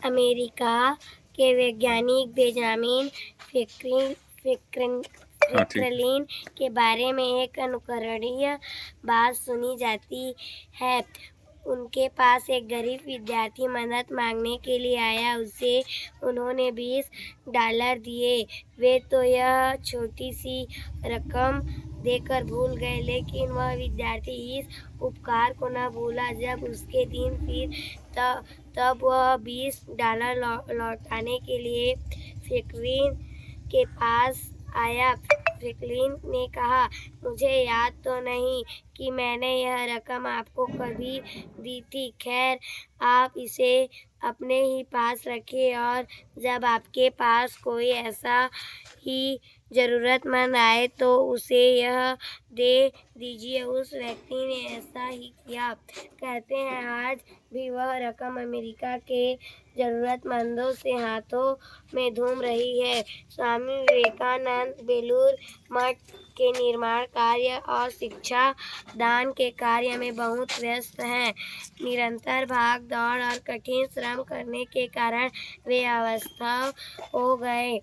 America के वैज्ञानिक Benjamin हाँ, ठीक है। फ्रैंकलिन के बारे में एक अनुकरणीय बात सुनी जाती है। उनके पास एक गरीब विद्यार्थी मदद मांगने के लिए आया। उसे उन्होंने $20 दिए। वे तो यह छोटी सी रकम देकर भूल गए, लेकिन वह विद्यार्थी इस उपकार को न भूला। जब उसके दिन फिर तब वह $20 लौटाने के लिए फ्रैंकलिन के पास आया। फ्रैंकलिन ने कहा, मुझे याद तो नहीं कि मैंने यह रकम आपको कभी दी थी। खैर, आप इसे अपने ही पास रखें और जब आपके पास कोई ऐसा ही ज़रूरतमंद आए तो उसे यह दे दीजिए। उस व्यक्ति ने ऐसा ही किया। कहते हैं आज भी वह रकम अमेरिका के ज़रूरतमंदों से हाथों में घूम रही है। स्वामी विवेकानंद बेलूर मठ के निर्माण कार्य और शिक्षा दान के कार्य में बहुत व्यस्त हैं। निरंतर भाग दौड़ और कठिन श्रम करने के कारण वे अस्वस्थ हो गए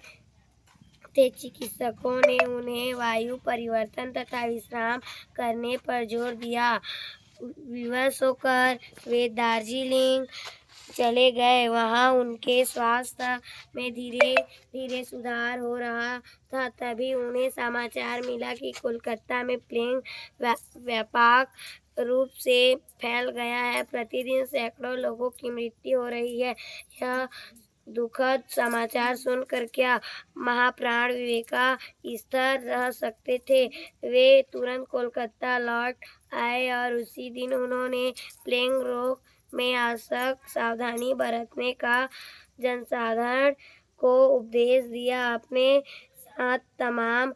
थे। चिकित्सकों ने उन्हें वायु परिवर्तन तथा विश्राम करने पर जोर दिया। विवश होकर वे दार्जिलिंग चले गए। वहाँ उनके स्वास्थ्य में धीरे धीरे सुधार हो रहा था। तभी उन्हें समाचार मिला कि कोलकाता में प्लेग व्यापक रूप से फैल गया है। प्रतिदिन सैकड़ों लोगों की मृत्यु हो रही है। यह दुखद समाचार सुनकर क्या महाप्राण विवेकानंद रह सकते थे। वे तुरंत कोलकाता लौट आए और उसी दिन उन्होंने प्लेग रोग में आवश्यक सावधानी बरतने का जनसाधारण को उपदेश दिया। अपने साथ तमाम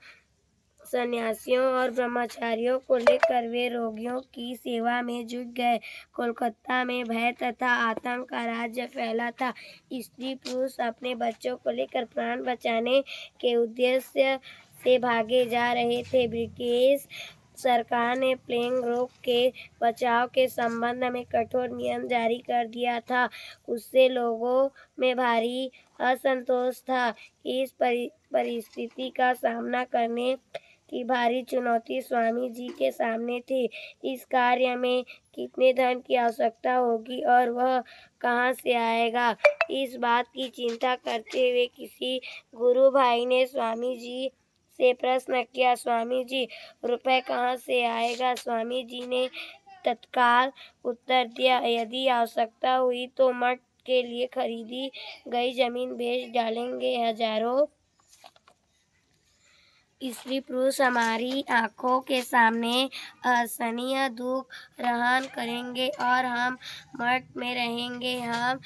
सन्यासियों और ब्रह्मचारियों को लेकर वे रोगियों की सेवा में जुट गए। कोलकाता में भय तथा आतंक का राज्य फैला था। स्त्री पुरुष अपने बच्चों को लेकर प्राण बचाने के उद्देश्य से भागे जा रहे थे। ब्रिटिश सरकार ने प्लेग रोग के बचाव के संबंध में कठोर नियम जारी कर दिया था। उससे लोगों में भारी असंतोष था। इस परिस्थिति का सामना करने की भारी चुनौती स्वामी जी के सामने थी। इस कार्य में कितने धन की आवश्यकता होगी और वह कहाँ से आएगा, इस बात की चिंता करते हुए किसी गुरु भाई ने स्वामी जी से प्रश्न किया, स्वामी जी, रुपए कहाँ से आएगा? स्वामी जी ने तत्काल उत्तर दिया, यदि आवश्यकता हुई तो मठ के लिए खरीदी गई जमीन बेच डालेंगे। हजारों स्त्री पुरुष हमारी आंखों के सामने असहनीय दुख सहन करेंगे और हम मठ में रहेंगे। हम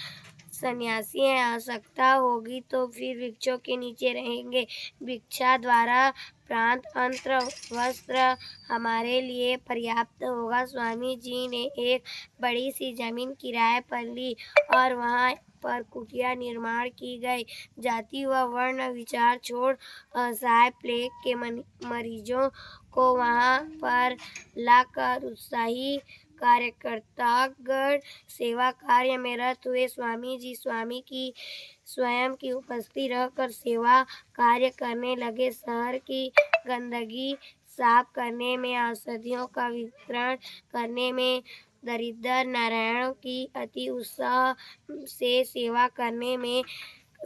सन्यासी हैं। आवश्यकता होगी तो फिर वृक्षों के नीचे रहेंगे। भिक्षा द्वारा प्राप्त अन्न वस्त्र हमारे लिए पर्याप्त होगा। स्वामी जी ने एक बड़ी सी जमीन किराए पर ली और वहाँ पर कुटिया निर्माण की गई। जाति व वर्ण विचार छोड़ असहाय प्लेग के मरीजों को वहाँ पर लाकर उत्साही कार्यकर्तागण सेवा कार्य में रत हुए। स्वामी जी स्वामी की स्वयं की उपस्थिति रहकर सेवा कार्य करने लगे। शहर की गंदगी साफ करने में, औषधियों का वितरण करने में, दरिद्र नारायणों की अति उत्साह से सेवा करने में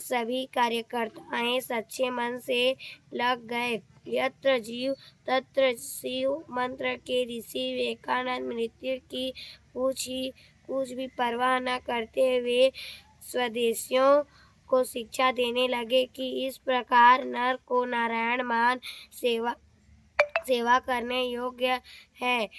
सभी कार्यकर्ताएं सच्चे मन से लग गए। यत्र जीव तत्र शिव मंत्र के ऋषि विवेकानंद मृत्यु की कुछ भी परवाह न करते हुए स्वदेशियों को शिक्षा देने लगे कि इस प्रकार नर को नारायण मान सेवा करने योग्य है।